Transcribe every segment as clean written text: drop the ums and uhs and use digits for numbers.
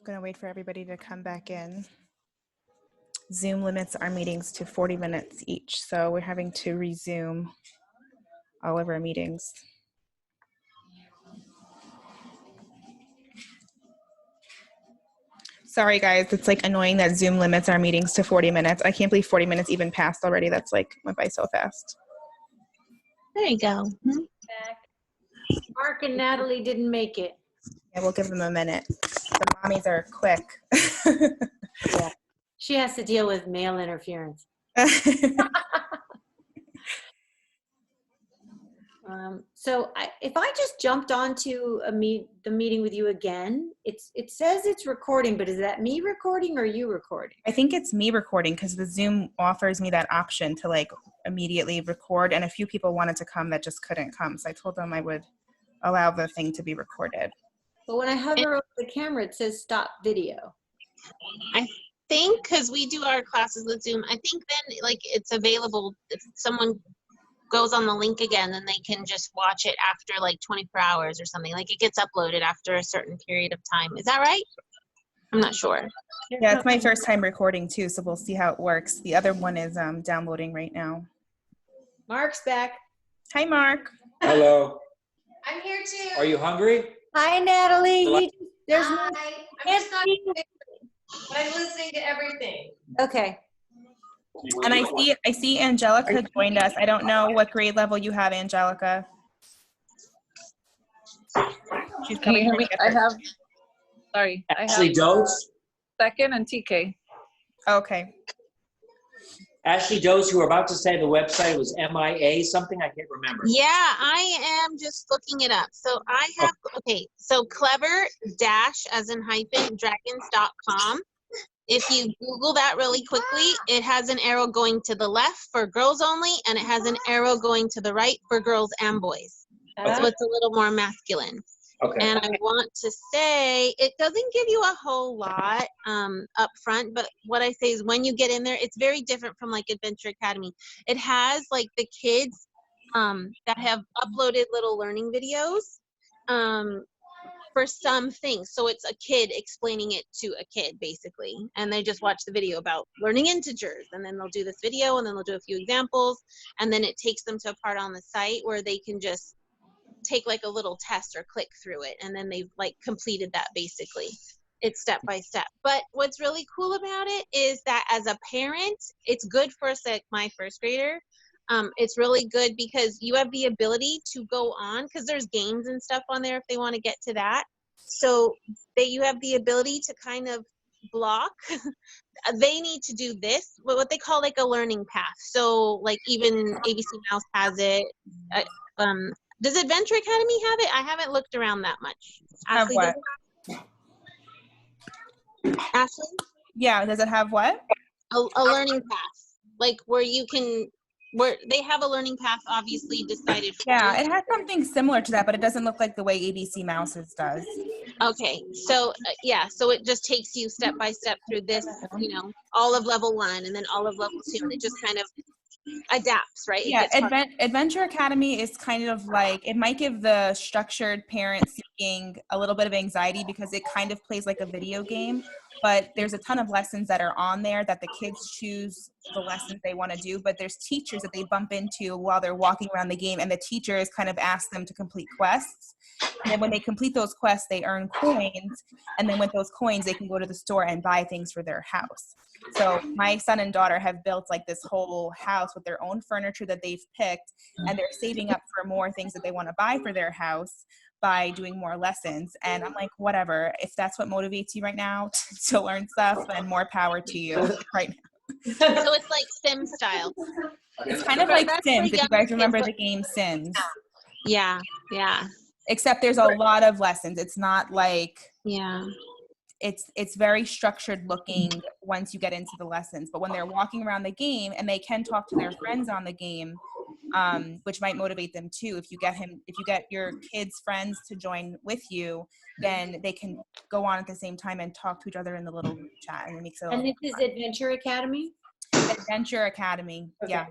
I'm going to wait for everybody to come back in. Zoom limits our meetings to 40 minutes each, so we're having to resume all of our meetings. Sorry guys, it's like annoying that Zoom limits our meetings to 40 minutes. I can't believe 40 minutes even passed already. That's like went by so fast. There you go. Mark and Natalie didn't make it. Yeah, we'll give them a minute. The mommies are quick. Yeah. She has to deal with mail interference. If I just jumped onto the meeting with you again, it says it's recording, but is that me recording or you recording? I think it's me recording because the Zoom offers me that option to like immediately record, and a few people wanted to come that just couldn't come. So I told them I would allow the thing to be recorded. But when I hover over the camera, it says stop video. I think because we do our classes with Zoom, I think then like it's available if someone goes on the link again, then they can just watch it after like 24 hours or something. Like it gets uploaded after a certain period of time. Is that right? I'm not sure. Yeah, it's my first time recording too, so we'll see how it works. The other one is downloading right now. Mark's back. Hi, Mark. Hello. I'm here too. Are you hungry? Hi, Natalie. Hi. I'm just not, but I'm listening to everything. Okay. And I see Angelica joined us. I don't know what grade level you have, Angelica. She's Can you hear me? I have Ashley Does. second and TK. Okay. Ashley Does, who were about to say the website was MIA something, I can't remember. Yeah, I am just looking it up. So I have, okay, so clever dash as in hyphen dragons.com. If you Google that really quickly, it has an arrow going to the left for girls only, and it has an arrow going to the right for girls and boys. Okay. So it's a little more masculine. Okay. And I want to say, it doesn't give you a whole lot up front, but what I say is when you get in there, it's very different from like Adventure Academy. It has like the kids that have uploaded little learning videos for some things. So it's a kid explaining it to a kid basically. And they just watch the video about learning integers, and then they'll do this video, and then they'll do a few examples. And then it takes them to a part on the site where they can just take like a little test or click through it, and then they've like completed that basically. It's step by step. But what's really cool about it is that as a parent, it's good for like my first grader. It's really good because you have the ability to go on, because there's games and stuff on there if they want to get to that. So you have the ability to kind of block. They need to do this, what they call like a learning path. So like even ABC Mouse has it. Does Adventure Academy have it? I haven't looked around that much. Have Ashley, what? Ashley? Yeah, does it have what? A learning path, like where they have a learning path obviously decided for Yeah, you. it has something similar to that, but it doesn't look like the way ABC Mouses does. Okay, so yeah, so it just takes you step by step through this, all of level 1 and then all of level 2, and it just kind of adapts, right? Yeah, Adventure Academy is kind of like, it might give the structured parent seeking a little bit of anxiety because it kind of plays like a video game, but there's a ton of lessons that are on there that the kids choose the lessons they want to do, but there's teachers that they bump into while they're walking around the game, and the teachers kind of ask them to complete quests. And then when they complete those quests, they earn coins, and then with those coins, they can go to the store and buy things for their house. So my son and daughter have built like this whole house with their own furniture that they've picked, and they're saving up for more things that they want to buy for their house by doing more lessons. And I'm like, whatever, if that's what motivates you right now to learn stuff, then more power to you right now. So it's like Sim style. It's kind of like Sims, if you guys remember the game Sims. Yeah. Except there's a lot of lessons. It's not like, Yeah. it's very structured looking once you get into the lessons. But when they're walking around the game, and they can talk to their friends on the game, which might motivate them too. If you get your kids' friends to join with you, then they can go on at the same time and talk to each other in the little group chat, and it makes it. And this is Adventure Academy? Adventure Academy. Okay. Yeah.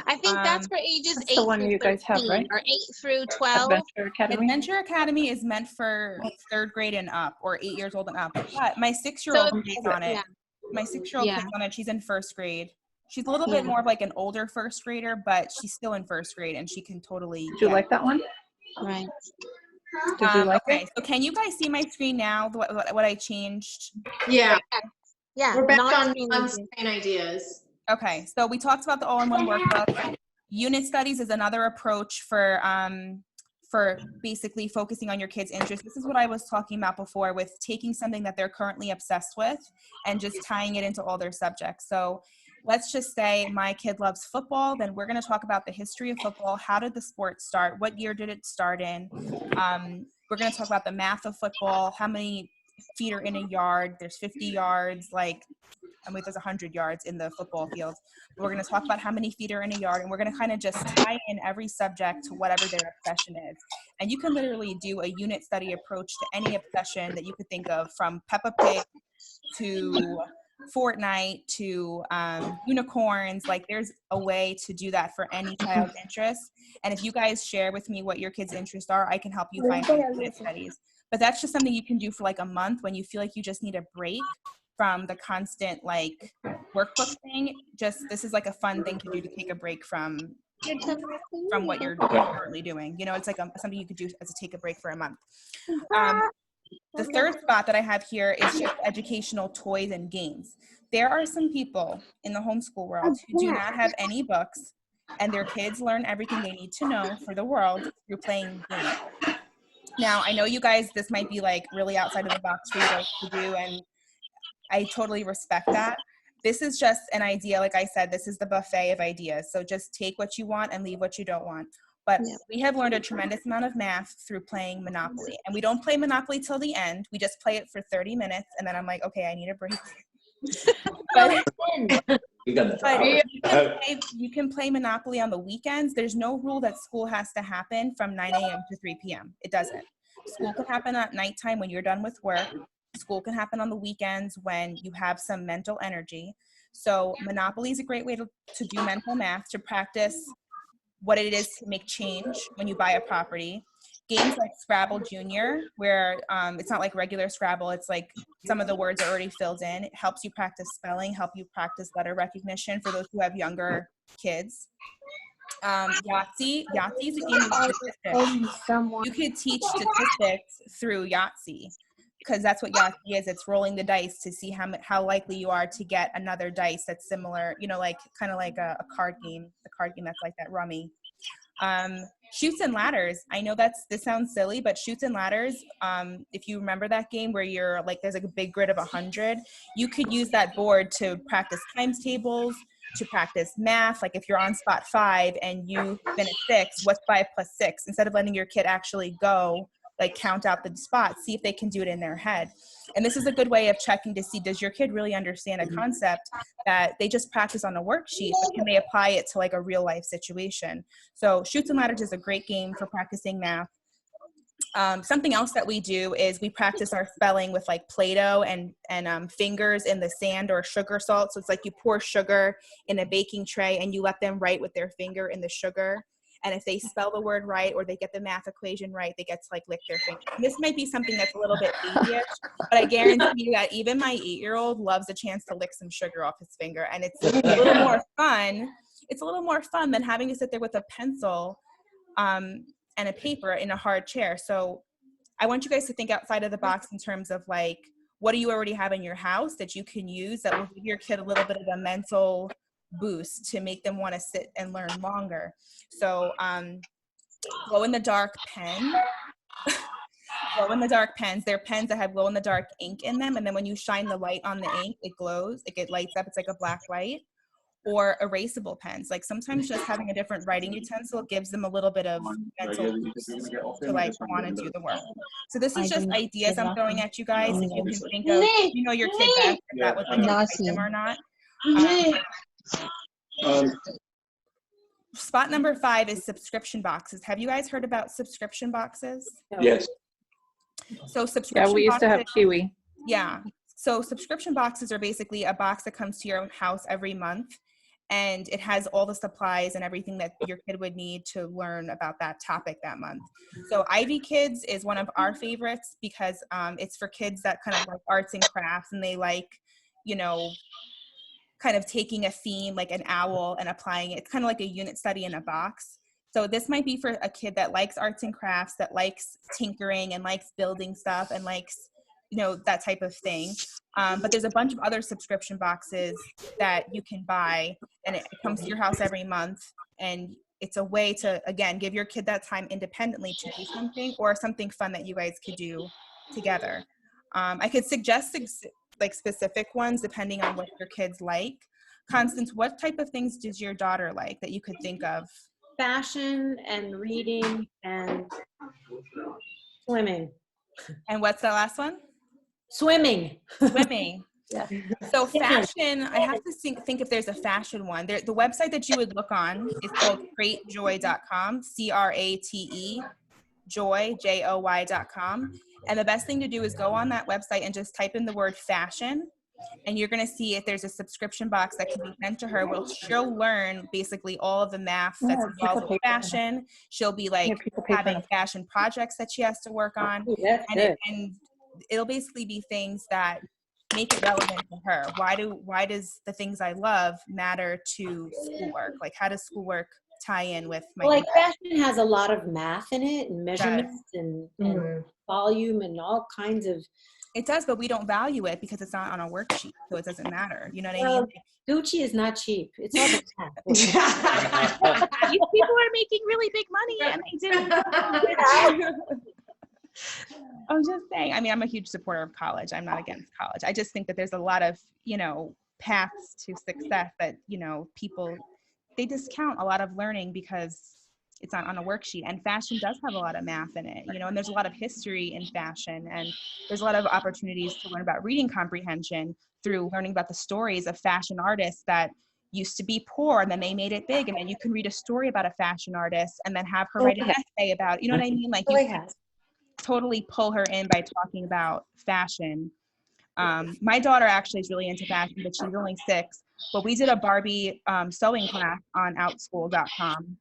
I think that's for ages That's 8 the one through you guys have, 13, right? or 8 through 12. Adventure Academy. Adventure Academy is meant for 3rd grade and up, or 8 years old and up. But my 6-year-old So plays on it. yeah. My 6-year-old Yeah. plays on it. She's in 1st grade. She's a little Yeah. bit more of like an older 1st grader, but she's still in 1st grade and she can totally Did you get like that one? Right. Did you like okay, it? so can you guys see my screen now, what I changed? Yeah, Yeah. we're back on non-screen on-screen ideas. Okay, so we talked about the all-in-one workbook. Unit studies is another approach for basically focusing on your kids' interests. This is what I was talking about before with taking something that they're currently obsessed with and just tying it into all their subjects. So let's just say my kid loves football, then we're going to talk about the history of football. How did the sport start? What year did it start in? We're going to talk about the math of football. How many feet are in a yard? There's 50 yards, there's 100 yards in the football field. We're going to talk about how many feet are in a yard, and we're going to kind of just tie in every subject to whatever their obsession is. And you can literally do a unit study approach to any obsession that you could think of, from Peppa Pig to Fortnite to unicorns. Like, there's a way to do that for any child's interest. And if you guys share with me what your kids' interests are, I can help you find some unit studies. But that's just something you can do for like a month when you feel like you just need a break from the constant like workbook thing. This is like a fun thing to do, to take a break from what you're currently doing. You know, it's like something you could do as a take a break for a month. The third spot that I have here is just educational toys and games. There are some people in the homeschool world who do not have any books, and their kids learn everything they need to know for the world through playing games. Now, I know you guys, this might be like really outside of the box for you guys to do, and I totally respect that. This is just an idea. Like I said, this is the buffet of ideas. So just take what you want and leave what you don't want. But we have learned a tremendous amount of math through playing Monopoly. And we don't play Monopoly till the end. We just play it for 30 minutes. And then I'm like, okay, I need a break. You can play Monopoly on the weekends. There's no rule that school has to happen from 9 a.m. to 3 p.m. It doesn't. School can happen at nighttime when you're done with work. School can happen on the weekends when you have some mental energy. So Monopoly is a great way to do mental math, to practice what it is to make change when you buy a property. Games like Scrabble Junior, where it's not like regular Scrabble, it's like some of the words are already filled in. It helps you practice spelling, help you practice letter recognition for those who have younger kids. Yahtzee is a game of statistics. You could teach statistics through Yahtzee, because that's what Yahtzee is. It's rolling the dice to see how likely you are to get another dice that's similar, you know, like kind of like a card game that's like that Rummy. Chutes and Ladders. I know this sounds silly, but Chutes and Ladders, if you remember that game where you're like, there's like a big grid of 100, you could use that board to practice times tables, to practice math. Like if you're on spot 5 and you've been at 6, what's 5 plus 6? Instead of letting your kid actually go, like count out the spots, see if they can do it in their head. And this is a good way of checking to see, does your kid really understand a concept that they just practice on a worksheet, but can they apply it to like a real life situation? So Chutes and Ladders is a great game for practicing math. Something else that we do is we practice our spelling with like Play-Doh and fingers in the sand or sugar salt. So it's like you pour sugar in a baking tray and you let them write with their finger in the sugar. And if they spell the word right or they get the math equation right, they get to like lick their finger. And this might be something that's a little bit babyish, but I guarantee you that even my 8-year-old loves a chance to lick some sugar off his finger. And it's a little more fun. It's a little more fun than having to sit there with a pencil and a paper in a hard chair. So I want you guys to think outside of the box in terms of like, what do you already have in your house that you can use that will give your kid a little bit of a mental boost to make them want to sit and learn longer. So glow-in-the-dark pen. Glow-in-the-dark pens. They're pens that have glow-in-the-dark ink in them, and then when you shine the light on the ink, it glows. It lights up. It's like a black light. Or erasable pens. Like sometimes just having a different writing utensil gives them a little bit of mental boost to like want to do the work. So this is just ideas I'm throwing at you guys. If you can think of, you know, your kid best, if that would like excite them or not. Spot number 5 is subscription boxes. Have you guys heard about subscription boxes? Yes. So subscription Yeah, we used to have boxes, Kiwi. yeah. So subscription boxes are basically a box that comes to your house every month. and it has all the supplies and everything that your kid would need to learn about that topic that month. So Ivy Kids is one of our favorites because it's for kids that kind of like arts and crafts, and they like, you know, kind of taking a theme like an owl and applying it. It's kind of like a unit study in a box. So this might be for a kid that likes arts and crafts, that likes tinkering and likes building stuff and likes, you know, that type of thing. But there's a bunch of other subscription boxes that you can buy, and it comes to your house every month. And it's a way to, again, give your kid that time independently to do something, or something fun that you guys could do together. I could suggest like specific ones depending on what your kids like. Constance, what type of things does your daughter like that you could think of? Fashion and reading and swimming. And what's the last one? Swimming. Swimming. Yeah. So fashion, I have to think if there's a fashion one. The website that you would look on is called cratejoy.com, C-R-A-T-E, joy, J-O-Y.com. And the best thing to do is go on that website and just type in the word fashion. And you're going to see if there's a subscription box that can be sent to her. She'll learn basically all of the math that's involved with fashion. She'll be like having fashion projects that she has to work on. Ooh, and it'll basically be things that make it relevant to her. Why does the things I love matter to schoolwork? Like, how does schoolwork tie in with my like fashion has a lot of math in it, and measurements and volume and all kinds of. It does, but we don't value it because it's not on a worksheet, so it doesn't matter. You know what I mean? Gucci is not cheap. It's all the math. These people are making really big money, and they didn't. I'm just saying. I mean, I'm a huge supporter of college. I'm not against college. I just think that there's a lot of, you know, paths to success that, you know, people, they discount a lot of learning because it's not on a worksheet. And fashion does have a lot of math in it, you know, and there's a lot of history in fashion, and there's a lot of opportunities to learn about reading comprehension through learning about the stories of fashion artists that used to be poor and then they made it big. And then you can read a story about a fashion artist and then have her write an essay about it. You know what I mean? Like, you can totally pull her in by talking about fashion. My daughter actually is really into fashion, but she's only 6. But we did a Barbie sewing class on outschool.com.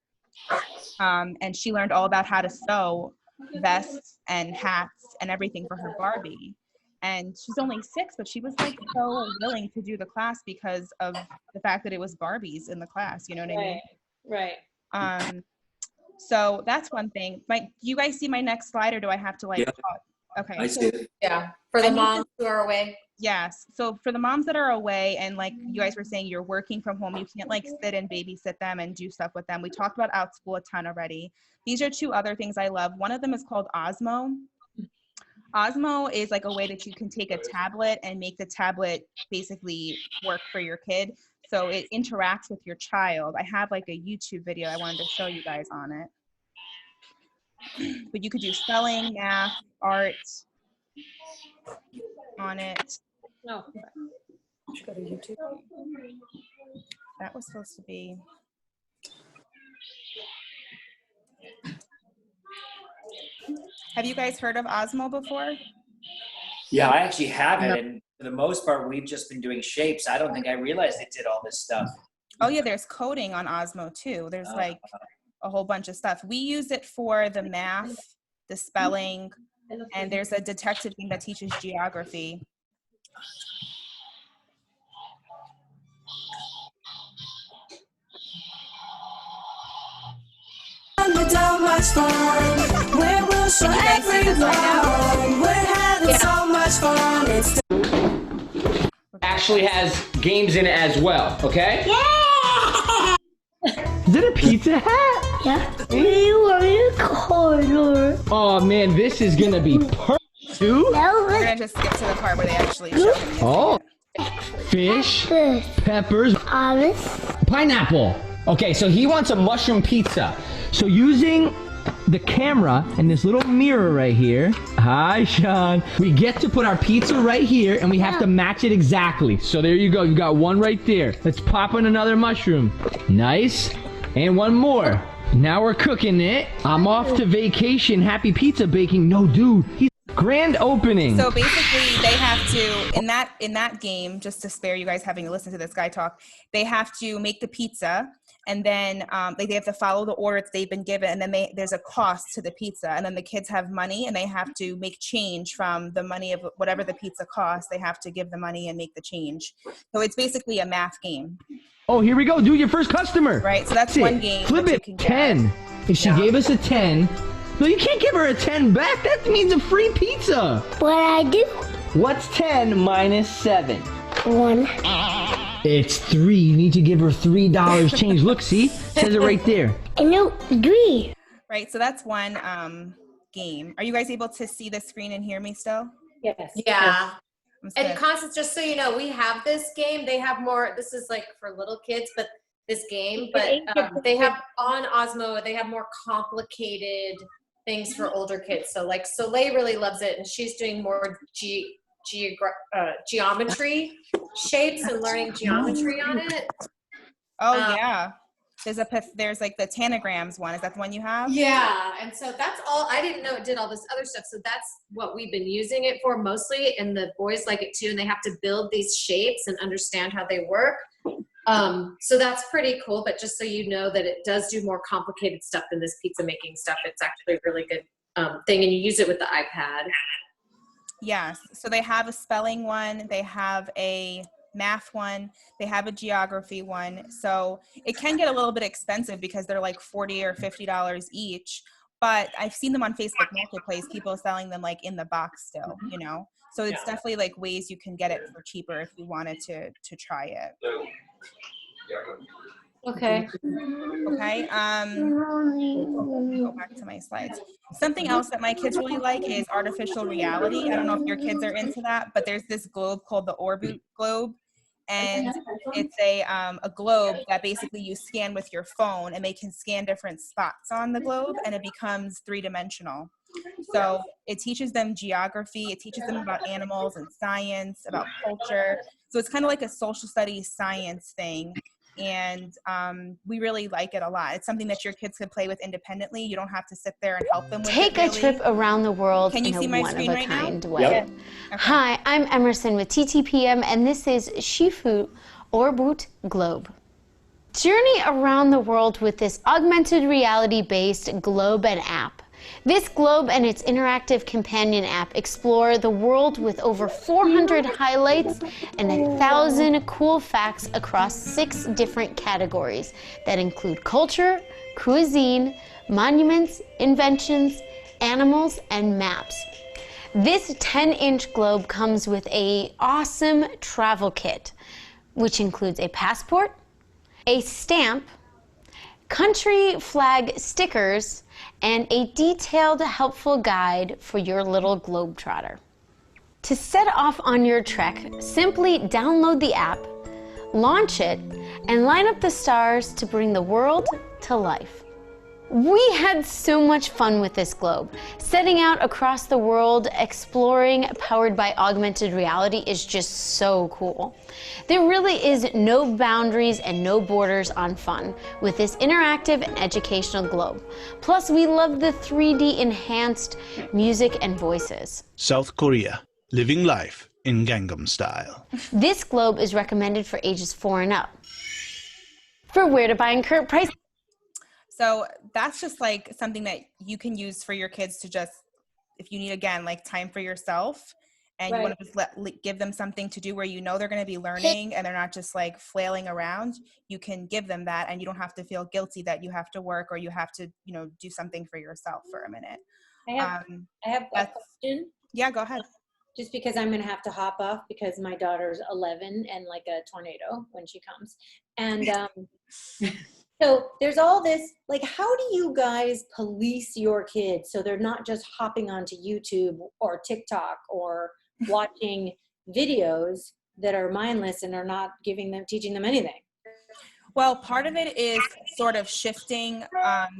And she learned all about how to sew vests and hats and everything for her Barbie. And she's only 6, but she was like so willing to do the class because of the fact that it was Barbies in the class. You know what I mean? Right. So that's one thing. Do you guys see my next slide, or do I have to like talk? Okay. I see it. Yeah, for the moms who are away. Yes. So for the moms that are away, and like you guys were saying, you're working from home, you can't like sit and babysit them and do stuff with them. We talked about OutSchool a ton already. These are 2 other things I love. One of them is called Osmo. Osmo is like a way that you can take a tablet and make the tablet basically work for your kid. So it interacts with your child. I have like a YouTube video I wanted to show you guys on it. But you could do spelling, math, art on it. No. Go to YouTube. That was supposed to be. Have you guys heard of Osmo before? Yeah, I actually have it, and for the most part, we've just been doing shapes. I don't think I realized it did all this stuff. Oh yeah, there's coding on Osmo too. There's like a whole bunch of stuff. We use it for the math, the spelling, and there's a detective thing that teaches geography. So much fun. We're Wilshire everyone. We're having so much fun. It's actually has games in it as well, okay? yeah! Is it a Pizza Hut? Yeah. You want a corner? Oh man, this is gonna be perfect too. We're gonna just skip to the part where they actually show them. Oh, fish, peppers, pineapple. Okay, so he wants a mushroom pizza. So using the camera and this little mirror right here, hi Sean, we get to put our pizza right here and we have to match it exactly. So there you go, you got one right there. Let's pop in another mushroom. Nice. And one more. Now we're cooking it. I'm off to vacation. Happy pizza baking. No, dude. Grand opening. So basically, they have to in that game, just to spare you guys having to listen to this guy talk, they have to make the pizza, and then they have to follow the order that they've been given, and then there's a cost to the pizza, and then the kids have money, and they have to make change from the money of whatever the pizza costs. They have to give the money and make the change. So it's basically a math game. Oh, here we go. Do your first customer. Right. So that's one game. Flip that it. you can 10. get. If she gave us a 10. No, you can't give her a 10 back. That means a free pizza. What I do? What's 10 minus 7? 1. It's 3. You need to give her $3 change. Look, see? Says it right there. I know 3. Right. So that's one game. Are you guys able to see the screen and hear me still? Yes. Yeah. I'm just And gonna- Constance, just so you know, we have this game. They have more, this is like for little kids, but this game, but they have on Osmo, they have more complicated things for older kids. So like Soleil really loves it, and she's doing more geometry shapes and learning geometry on it. Oh yeah. There's like the tanagrams one. Is that the one you have? Yeah, and so that's all. I didn't know it did all this other stuff. So that's what we've been using it for mostly, and the boys like it too. And they have to build these shapes and understand how they work. So that's pretty cool. But just so you know that it does do more complicated stuff than this pizza making stuff. It's actually a really good thing, and you use it with the iPad. Yes. So they have a spelling one. They have a math one. They have a geography one. So it can get a little bit expensive because they're like $40 or $50 each. But I've seen them on Facebook Marketplace, people selling them like in the box still, you know. So it's definitely like ways you can get it for cheaper if you wanted to try it. Okay. Okay. Go back to my slides. Something else that my kids really like is artificial reality. I don't know if your kids are into that, but there's this globe called the Orbit globe. And it's a globe that basically you scan with your phone, and they can scan different spots on the globe, and it becomes 3-dimensional. So it teaches them geography, it teaches them about animals and science, about culture. So it's kind of like a social studies science thing. And we really like it a lot. It's something that your kids could play with independently. You don't have to sit there and help them with Take it, a trip around the world Can you in see a my screen right now? one-of-a-kind way. Yep. Okay. Hi, I'm Emerson with TTPM, and this is Shifu Orbit Globe. Journey around the world with this augmented reality-based globe and app. This globe and its interactive companion app explore the world with over 400 highlights and 1,000 cool facts across 6 different categories that include culture, cuisine, monuments, inventions, animals, and maps. This 10-inch globe comes with an awesome travel kit, which includes a passport, a stamp, country flag stickers, and a detailed, helpful guide for your little globetrotter. To set off on your trek, simply download the app, launch it, and line up the stars to bring the world to life. We had so much fun with this globe. Setting out across the world, exploring, powered by augmented reality is just so cool. There really is no boundaries and no borders on fun with this interactive and educational globe. Plus, we love the 3D enhanced music and voices. South Korea, living life in Gangnam style. This globe is recommended for ages 4 and up. For where to buy and current price. So that's just like something that you can use for your kids to just, if you need, again, like time for yourself, and you want to just give them something to do where you know they're going to be learning and they're not just like flailing around, you can give them that, and you don't have to feel guilty that you have to work or you have to, you know, do something for yourself for a minute. I have a question. Yeah, go ahead. Just because I'm going to have to hop off because my daughter's 11 and like a tornado when she comes. And so there's all this, like, how do you guys police your kids so they're not just hopping onto YouTube or TikTok or watching videos that are mindless and are not teaching them anything? Well, part of it is sort of shifting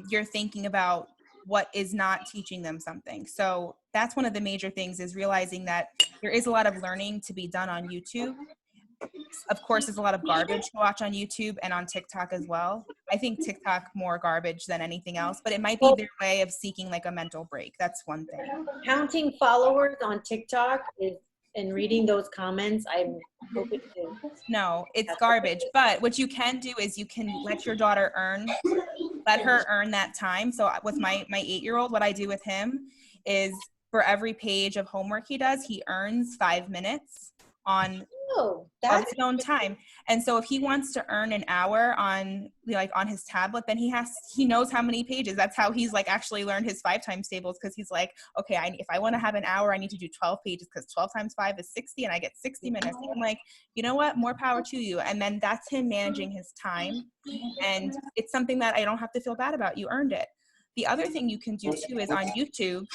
your thinking about what is not teaching them something. So that's one of the major things, is realizing that there is a lot of learning to be done on YouTube. Of course, there's a lot of garbage to watch on YouTube and on TikTok as well. I think TikTok more garbage than anything else, but it might be their way of seeking like a mental break. That's one thing. Counting followers on TikTok and reading those comments, I'm hoping to. No, it's garbage. But what you can do is you can let your daughter let her earn that time. So with my 8-year-old, what I do with him is for every page of homework he does, he earns 5 minutes on of his own time. And so if he wants to earn an hour on his tablet, then he knows how many pages. That's how he's like actually learned his 5 times tables, because he's like, okay, if I want to have an hour, I need to do 12 pages because 12 times 5 is 60 and I get 60 minutes. And I'm like, you know what? More power to you. And then that's him managing his time. And it's something that I don't have to feel bad about. You earned it. The other thing you can do too is on YouTube.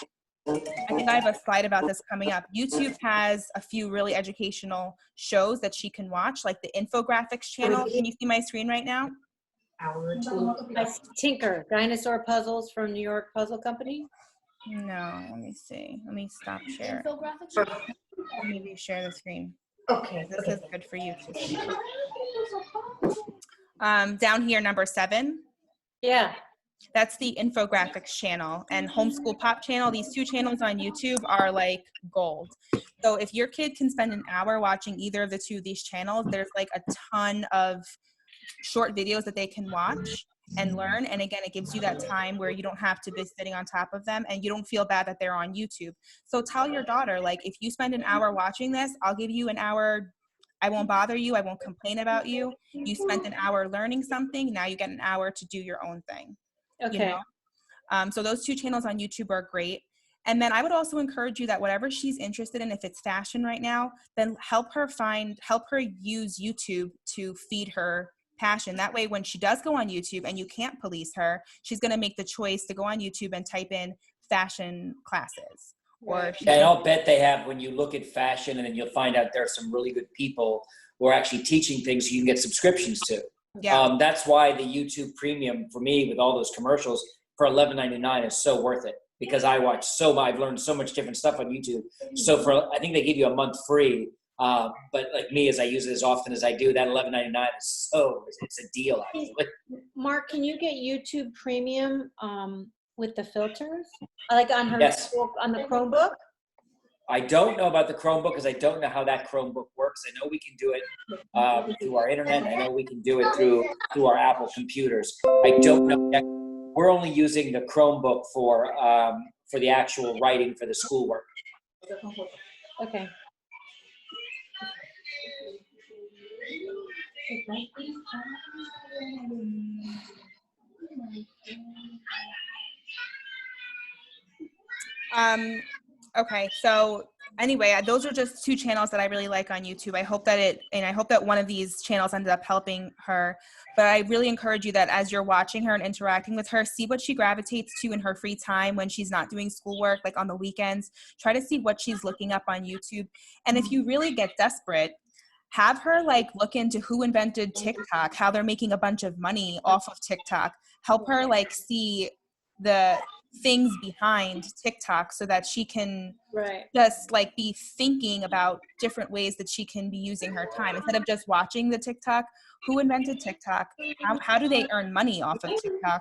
I think I have a slide about this coming up. YouTube has a few really educational shows that she can watch, like the infographics channel. Can you see my screen right now? I Tinker, Dinosaur Puzzles from New York Puzzle Company. No, let me see. Let me stop sharing. Let me reshare the screen. Okay. This is good for you to see. Down here, number 7. Yeah. That's the infographics channel, and Homeschool Pop channel. These 2 channels on YouTube are like gold. So if your kid can spend an hour watching either of the 2 of these channels, there's like a ton of short videos that they can watch and learn. And again, it gives you that time where you don't have to be sitting on top of them and you don't feel bad that they're on YouTube. So tell your daughter, like, if you spend an hour watching this, I'll give you an hour. I won't bother you. I won't complain about you. You spent an hour learning something. Now you get an hour to do your own thing. Okay. You know? So those 2 channels on YouTube are great. And then I would also encourage you that whatever she's interested in, if it's fashion right now, then help her use YouTube to feed her passion. That way, when she does go on YouTube and you can't police her, she's going to make the choice to go on YouTube and type in fashion classes. Or and I'll bet they have, when you look at fashion, and then you'll find out there are some really good people who are actually teaching things you can get subscriptions to. Yeah. That's why the YouTube Premium for me, with all those commercials, for $11.99 is so worth it, because I've learned so much different stuff on YouTube. So I think they give you a month free. But like me, as I use it as often as I do, that $11.99 is it's a deal actually. Mark, can you get YouTube Premium with the filters, like on her on the Chromebook? I don't know about the Chromebook because I don't know how that Chromebook works. I know we can do it through our internet. I know we can do it through our Apple computers. I don't know yet. We're only using the Chromebook for the actual writing for the schoolwork. Okay. Okay, so anyway, those are just 2 channels that I really like on YouTube. I hope that one of these channels ended up helping her. But I really encourage you that as you're watching her and interacting with her, see what she gravitates to in her free time when she's not doing schoolwork, like on the weekends. Try to see what she's looking up on YouTube. And if you really get desperate, have her like look into who invented TikTok, how they're making a bunch of money off of TikTok. Help her like see the things behind TikTok so that she can just like be thinking about different ways that she can be using her time instead of just watching the TikTok. Who invented TikTok? How do they earn money off of TikTok?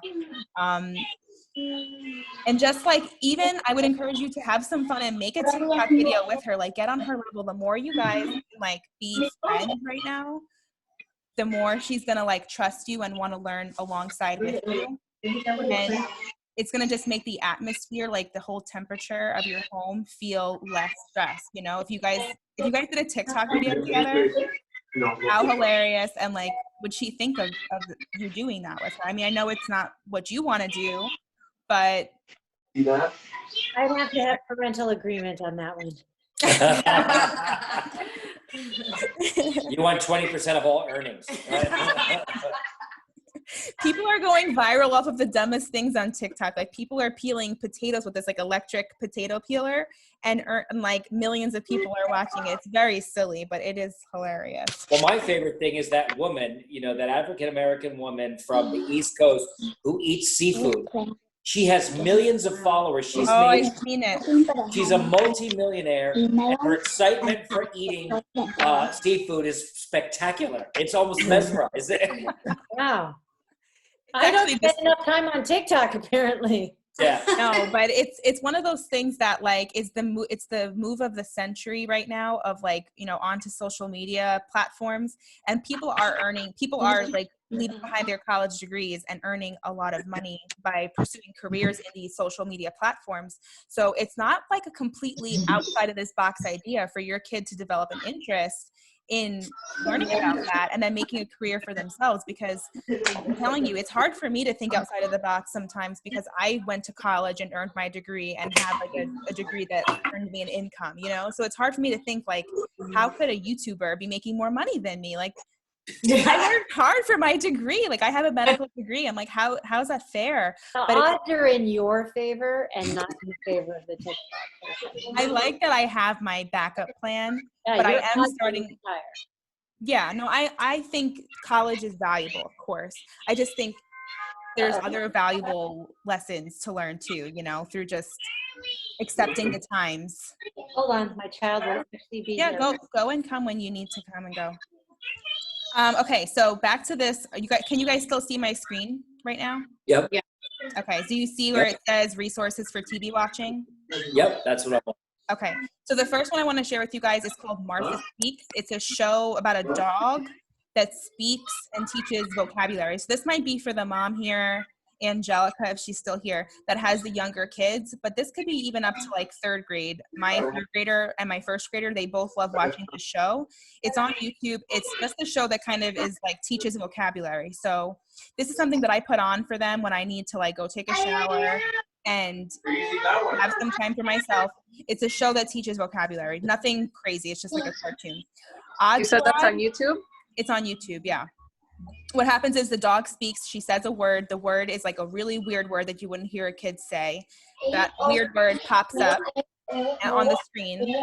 And just like, even I would encourage you to have some fun and make a TikTok video with her, like get on her level. The more you guys like be friends right now, the more she's gonna like trust you and want to learn alongside with you. And it's going to just make the atmosphere, like the whole temperature of your home, feel less stressed. You know, if you guys did a TikTok video together, how hilarious and like would she think of you doing that with her? I mean, I know it's not what you want to do, but I'd have to have parental agreement on that one. You want 20% of all earnings, right? People are going viral off of the dumbest things on TikTok. Like people are peeling potatoes with this like electric potato peeler, and like millions of people are watching it. It's very silly, but it is hilarious. Well, my favorite thing is that woman, that African-American woman from the East Coast who eats seafood. She has millions of followers. I've seen it. She's a multi-millionaire, and her excitement for eating seafood is spectacular. It's almost mesmerizing. Wow. I don't spend enough time on TikTok, apparently. Yeah. No, but it's one of those things that like is it's the move of the century right now of like, you know, onto social media platforms, and people are like leaving behind their college degrees and earning a lot of money by pursuing careers in these social media platforms. So it's not like a completely outside of this box idea for your kid to develop an interest in learning about that and then making a career for themselves, because I'm telling you, it's hard for me to think outside of the box sometimes, because I went to college and earned my degree and had like a degree that earned me an income, you know? So it's hard for me to think like, how could a YouTuber be making more money than me? Like, I worked hard for my degree. Like, I have a medical degree. I'm like, how's that fair? The But odds are in your favor and not in favor of the TikTok. I like that I have my backup plan, Yeah, but I you're am not starting. gonna retire. Yeah, no, I think college is valuable, of course. I just think there's other valuable lessons to learn too, you know, through just accepting the times. Hold on, my child will actually be Yeah, here. go and come when you need to come and go. Okay, so back to this. Can you guys still see my screen right now? Yep. Yeah. Okay, do you see where it says resources for TV watching? Yep. That's what I want. Okay, so the first one I want to share with you guys is called Martha Speaks. It's a show about a dog that speaks and teaches vocabulary. So this might be for the mom here, Angelica, if she's still here, that has the younger kids, but this could be even up to like third grade. My third grader and my first grader, they both love watching the show. It's on YouTube. It's just a show that kind of is like teaches vocabulary. So this is something that I put on for them when I need to like go take a shower and have some time for myself. It's a show that teaches vocabulary. Nothing crazy. It's just like a cartoon. You said that's on YouTube? It's on YouTube, yeah. What happens is the dog speaks. She says a word. The word is like a really weird word that you wouldn't hear a kid say. That weird word pops up on the screen.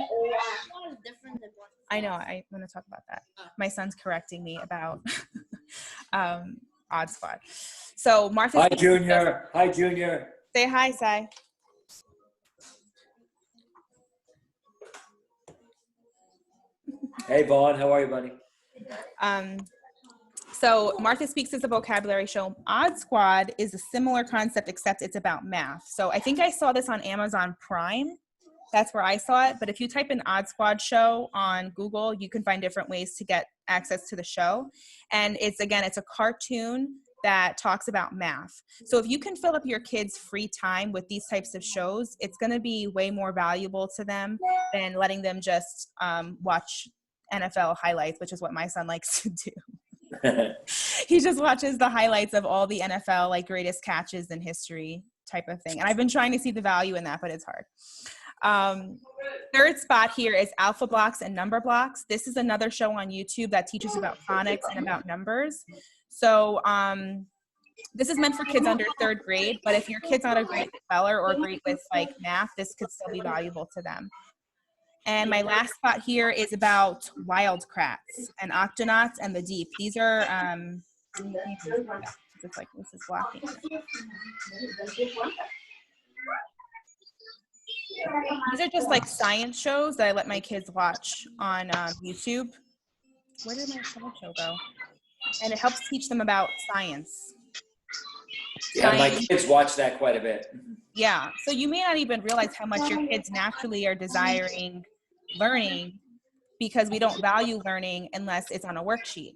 I know. I want to talk about that. My son's correcting me about Odd Squad. So Martha. Hi, Junior. Hi, Junior. Say hi, Sai. Hey, Vaughn. How are you, buddy? So Martha Speaks is a vocabulary show. Odd Squad is a similar concept, except it's about math. So I think I saw this on Amazon Prime. That's where I saw it. But if you type in Odd Squad show on Google, you can find different ways to get access to the show. And it's a cartoon that talks about math. So if you can fill up your kids' free time with these types of shows, it's going to be way more valuable to them than letting them just watch NFL highlights, which is what my son likes to do. He just watches the highlights of all the NFL, like greatest catches in history type of thing. And I've been trying to see the value in that, but it's hard. Third spot here is Alpha Blocks and Number Blocks. This is another show on YouTube that teaches about phonics and about numbers. So this is meant for kids under third grade, but if your kid's not a great speller or great with like math, this could still be valuable to them. And my last spot here is about wildcrats and octonauts and the deep. These are, it's like this is blocking. These are just like science shows that I let my kids watch on YouTube. Where did my slideshow go? And it helps teach them about science. Yeah, my kids watch that quite a bit. Yeah, so you may not even realize how much your kids naturally are desiring learning, because we don't value learning unless it's on a worksheet.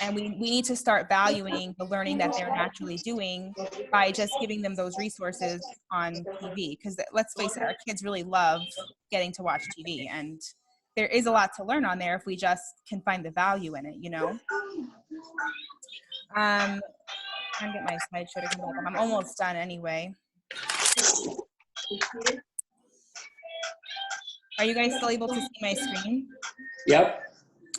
And we need to start valuing the learning that they're naturally doing by just giving them those resources on TV. Because let's face it, our kids really love getting to watch TV, and there is a lot to learn on there if we just can find the value in it, you know? I'm trying to get my slideshow to come up. I'm almost done anyway. Are you guys still able to see my screen? Yep.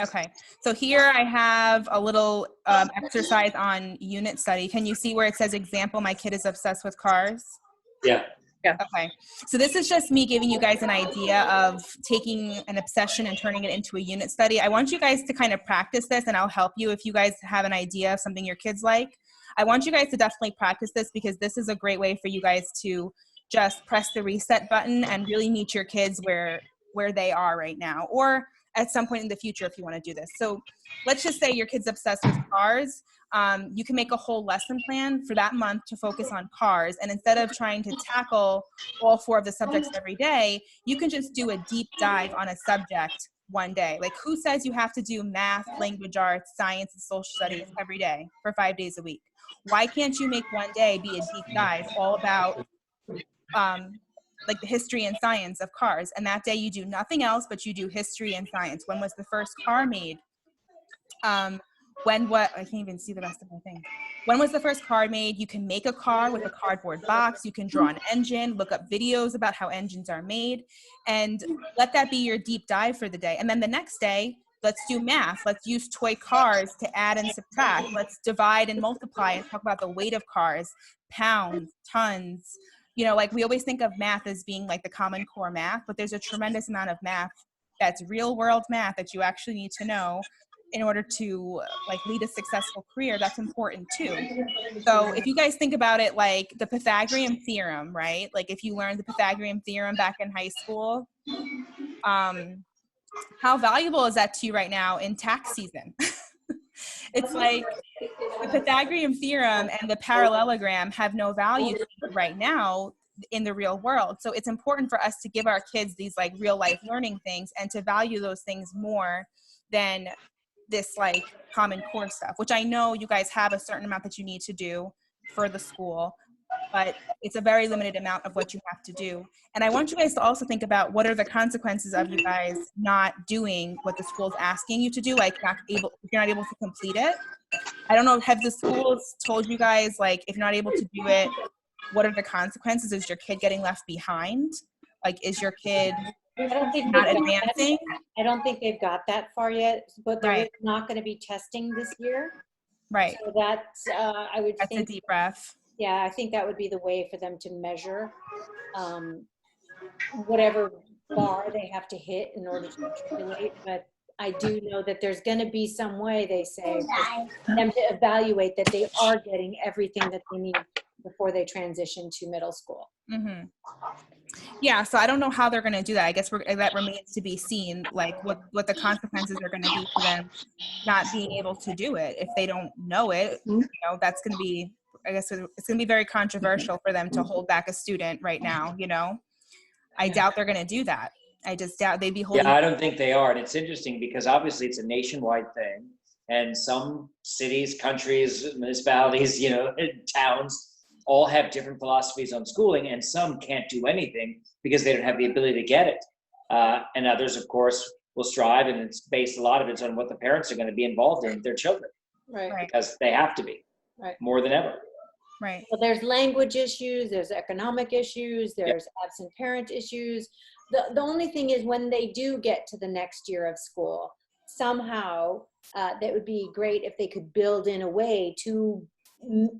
Okay, so here I have a little exercise on unit study. Can you see where it says example, my kid is obsessed with cars? Yeah. Yeah. Okay, so this is just me giving you guys an idea of taking an obsession and turning it into a unit study. I want you guys to kind of practice this, and I'll help you if you guys have an idea of something your kids like. I want you guys to definitely practice this, because this is a great way for you guys to just press the reset button and really meet your kids where they are right now. Or at some point in the future if you want to do this. So let's just say your kid's obsessed with cars. You can make a whole lesson plan for that month to focus on cars. And instead of trying to tackle all 4 of the subjects every day, you can just do a deep dive on a subject one day. Like, who says you have to do math, language arts, science, and social studies every day for 5 days a week? Why can't you make one day be a deep dive all about like the history and science of cars? And that day you do nothing else, but you do history and science. When was the first car made? I can't even see the rest of my thing. When was the first car made? You can make a car with a cardboard box. You can draw an engine, look up videos about how engines are made, and let that be your deep dive for the day. And then the next day, let's do math. Let's use toy cars to add and subtract. Let's divide and multiply and talk about the weight of cars, pounds, tons. You know, like, we always think of math as being like the Common Core math, but there's a tremendous amount of math that's real world math that you actually need to know in order to like lead a successful career. That's important too. So if you guys think about it, like the Pythagorean theorem, right? Like, if you learned the Pythagorean theorem back in high school, how valuable is that to you right now in tax season? It's like the Pythagorean theorem and the parallelogram have no value right now in the real world. So it's important for us to give our kids these like real life learning things and to value those things more than this like Common Core stuff, which I know you guys have a certain amount that you need to do for the school, but it's a very limited amount of what you have to do. And I want you guys to also think about what are the consequences of you guys not doing what the school's asking you to do, like if you're not able to complete it. I don't know, have the schools told you guys, like, if you're not able to do it, what are the consequences? Is your kid getting left behind? Like, is your kid not advancing? I don't think they've got that far yet, but there is not going to be testing this year. Right. So that's, I would think. That's a deep breath. Yeah, I think that would be the way for them to measure whatever bar they have to hit in order to matriculate. But I do know that there's going to be some way, they say, for them to evaluate that they are getting everything that they need before they transition to middle school. Mm-hmm. Yeah, so I don't know how they're going to do that. I guess that remains to be seen, like what the consequences are going to be for them not being able to do it. If they don't know it, you know, that's going to be, I guess it's going to be very controversial for them to hold back a student right now, you know. I doubt they're going to do that. I just doubt they'd be holding. Yeah, I don't think they are. And it's interesting because obviously it's a nationwide thing. And some cities, countries, municipalities, you know, towns all have different philosophies on schooling, and some can't do anything because they don't have the ability to get it. And others, of course, will strive, and it's based, a lot of it's on what the parents are going to be involved in with their children. Right. Because they have to be. Right. More than ever. Right. Well, there's language issues, there's economic issues, there's absent parent issues. The only thing is, when they do get to the next year of school, somehow that would be great if they could build in a way to,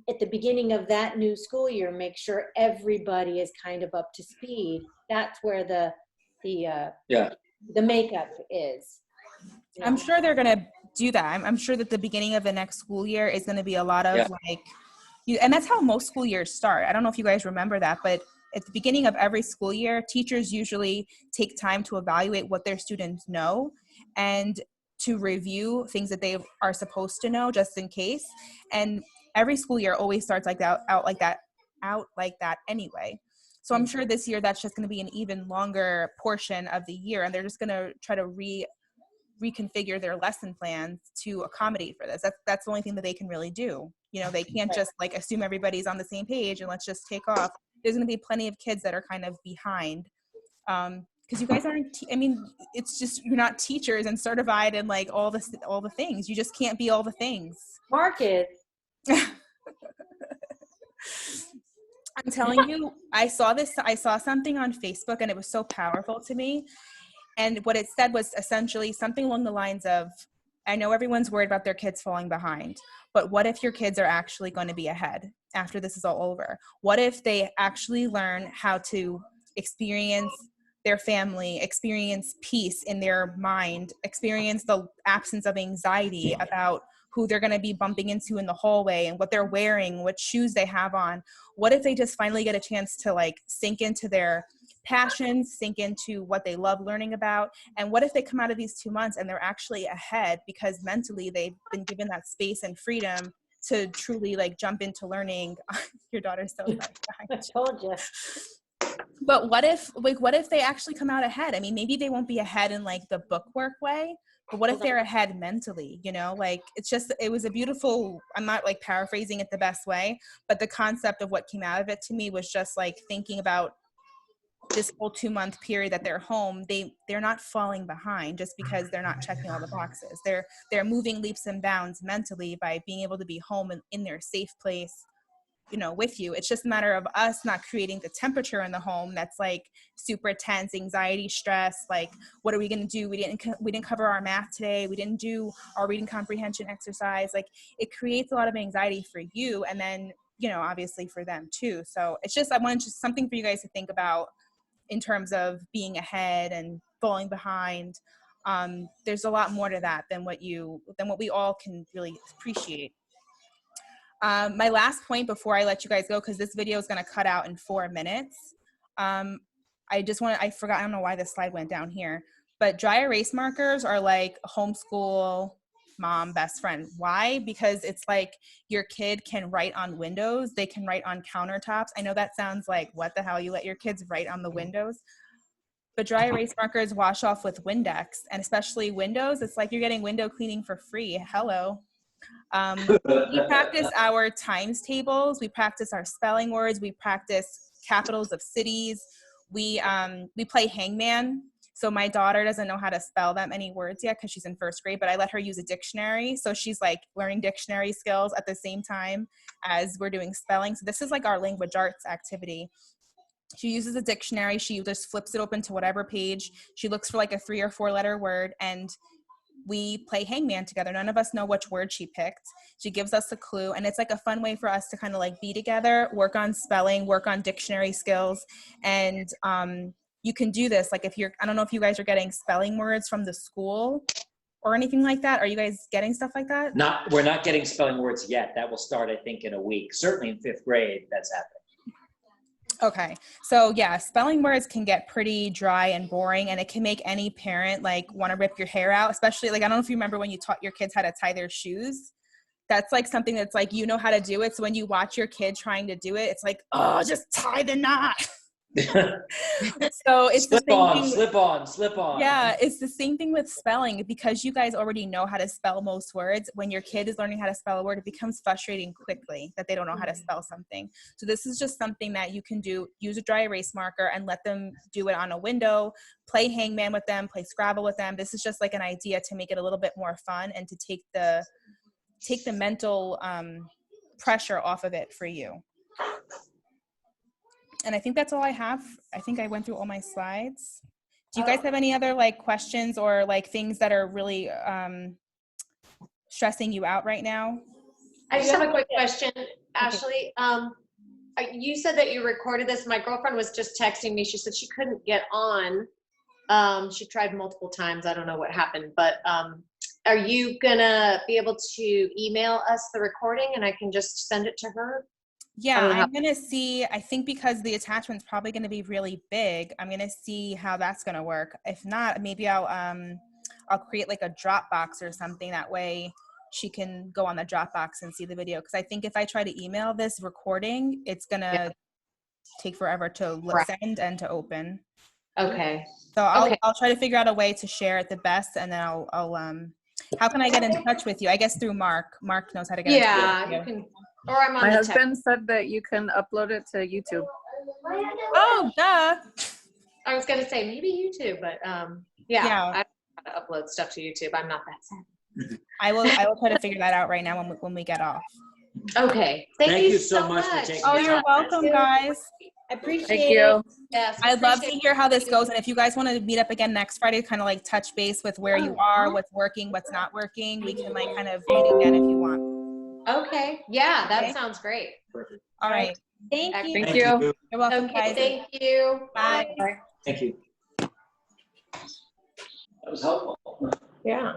at the beginning of that new school year, make sure everybody is kind of up to speed. That's where the makeup is. You know? I'm sure they're going to do that. I'm sure that the beginning of the next school year is going to be a lot of and that's how most school years start. I don't know if you guys remember that, but at the beginning of every school year, teachers usually take time to evaluate what their students know and to review things that they are supposed to know just in case. And every school year always starts like that, out like that anyway. So I'm sure this year that's just going to be an even longer portion of the year, and they're just going to try to reconfigure their lesson plans to accommodate for this. That's the only thing that they can really do. You know, they can't just like assume everybody's on the same page and let's just take off. There's going to be plenty of kids that are kind of behind. Because you guys aren't, I mean, it's just, you're not teachers and certified and like all the things. You just can't be all the things. Mark is. I'm telling you, I saw something on Facebook and it was so powerful to me. And what it said was essentially something along the lines of, I know everyone's worried about their kids falling behind, but what if your kids are actually going to be ahead after this is all over? What if they actually learn how to experience their family, experience peace in their mind, experience the absence of anxiety about who they're going to be bumping into in the hallway and what they're wearing, what shoes they have on? What if they just finally get a chance to like sink into their passions, sink into what they love learning about. And what if they come out of these 2 months and they're actually ahead because mentally they've been given that space and freedom to truly like jump into learning. Your daughter's so sorry. I told you. But what if they actually come out ahead? I mean, maybe they won't be ahead in like the bookwork way, but what if they're ahead mentally, you know? Like, it was a beautiful, I'm not like paraphrasing it the best way, but the concept of what came out of it to me was just like thinking about this whole 2-month period that they're home. They're not falling behind just because they're not checking all the boxes. They're moving leaps and bounds mentally by being able to be home in their safe place, you know, with you. It's just a matter of us not creating the temperature in the home that's like super tense, anxiety, stress. Like, what are we going to do? We didn't cover our math today. We didn't do our reading comprehension exercise. Like, it creates a lot of anxiety for you, and then, you know, obviously for them too. So it's just, I wanted just something for you guys to think about in terms of being ahead and falling behind. There's a lot more to that than what we all can really appreciate. My last point before I let you guys go, because this video is going to cut out in 4 minutes. I forgot, I don't know why this slide went down here, but dry erase markers are like homeschool mom best friend. Why? Because it's like your kid can write on windows. They can write on countertops. I know that sounds like, what the hell, you let your kids write on the windows? But dry erase markers wash off with Windex, and especially windows. It's like you're getting window cleaning for free. Hello. We practice our times tables. We practice our spelling words. We practice capitals of cities. We play hangman. So my daughter doesn't know how to spell that many words yet because she's in 1st grade, but I let her use a dictionary. So she's like learning dictionary skills at the same time as we're doing spelling. So this is like our language arts activity. She uses a dictionary. She just flips it open to whatever page. She looks for like a 3 or 4 letter word, and we play hangman together. None of us know which word she picked. She gives us a clue, and it's like a fun way for us to kind of like be together, work on spelling, work on dictionary skills. And you can do this like I don't know if you guys are getting spelling words from the school or anything like that. Are you guys getting stuff like that? We're not getting spelling words yet. That will start, I think, in a week. Certainly in 5th grade, that's happening. Okay. So yeah, spelling words can get pretty dry and boring, and it can make any parent like want to rip your hair out, especially like, I don't know if you remember when you taught your kids how to tie their shoes. That's like something that's like, you know how to do it. So when you watch your kid trying to do it, it's like, oh, just tie the knot. So it's slip on. Yeah, it's the same thing with spelling. Because you guys already know how to spell most words, when your kid is learning how to spell a word, it becomes frustrating quickly that they don't know how to spell something. So this is just something that you can do. Use a dry erase marker and let them do it on a window. Play hangman with them, play Scrabble with them. This is just like an idea to make it a little bit more fun and to take the mental pressure off of it for you. And I think that's all I have. I think I went through all my slides. Do you guys have any other like questions or like things that are really stressing you out right now? I just have a quick question, Ashley. You said that you recorded this. My girlfriend was just texting me. She said she couldn't get on. She tried multiple times. I don't know what happened, but are you gonna be able to email us the recording and I can just send it to her? Yeah, I'm going to see, I think because the attachment's probably going to be really big, I'm going to see how that's going to work. If not, maybe I'll create like a Dropbox or something. That way she can go on the Dropbox and see the video. Because I think if I try to email this recording, it's going to take forever to send and to open. Okay. So I'll try to figure out a way to share it the best, and then I'll how can I get in touch with you? I guess through Mark. Mark knows how to get in touch with you. You can. Or I'm on My husband said that you can upload it to YouTube. Oh, duh. I was going to say maybe YouTube, but yeah. I upload stuff to YouTube. I'm not that savvy. I will try to figure that out right now when we get off. Okay. Thank you so much for taking Oh, you're welcome, guys. I appreciate Thank you. it. Yes. I'd love to hear how this goes. And if you guys want to meet up again next Friday, kind of like touch base with where you are, what's working, what's not working, we can like kind of meet again if you want. Okay. Yeah, that sounds great. Perfect. All right. Thank you. Thank you. You're welcome, Okay, guys. thank you. Bye. Thank you. That was helpful. Yeah.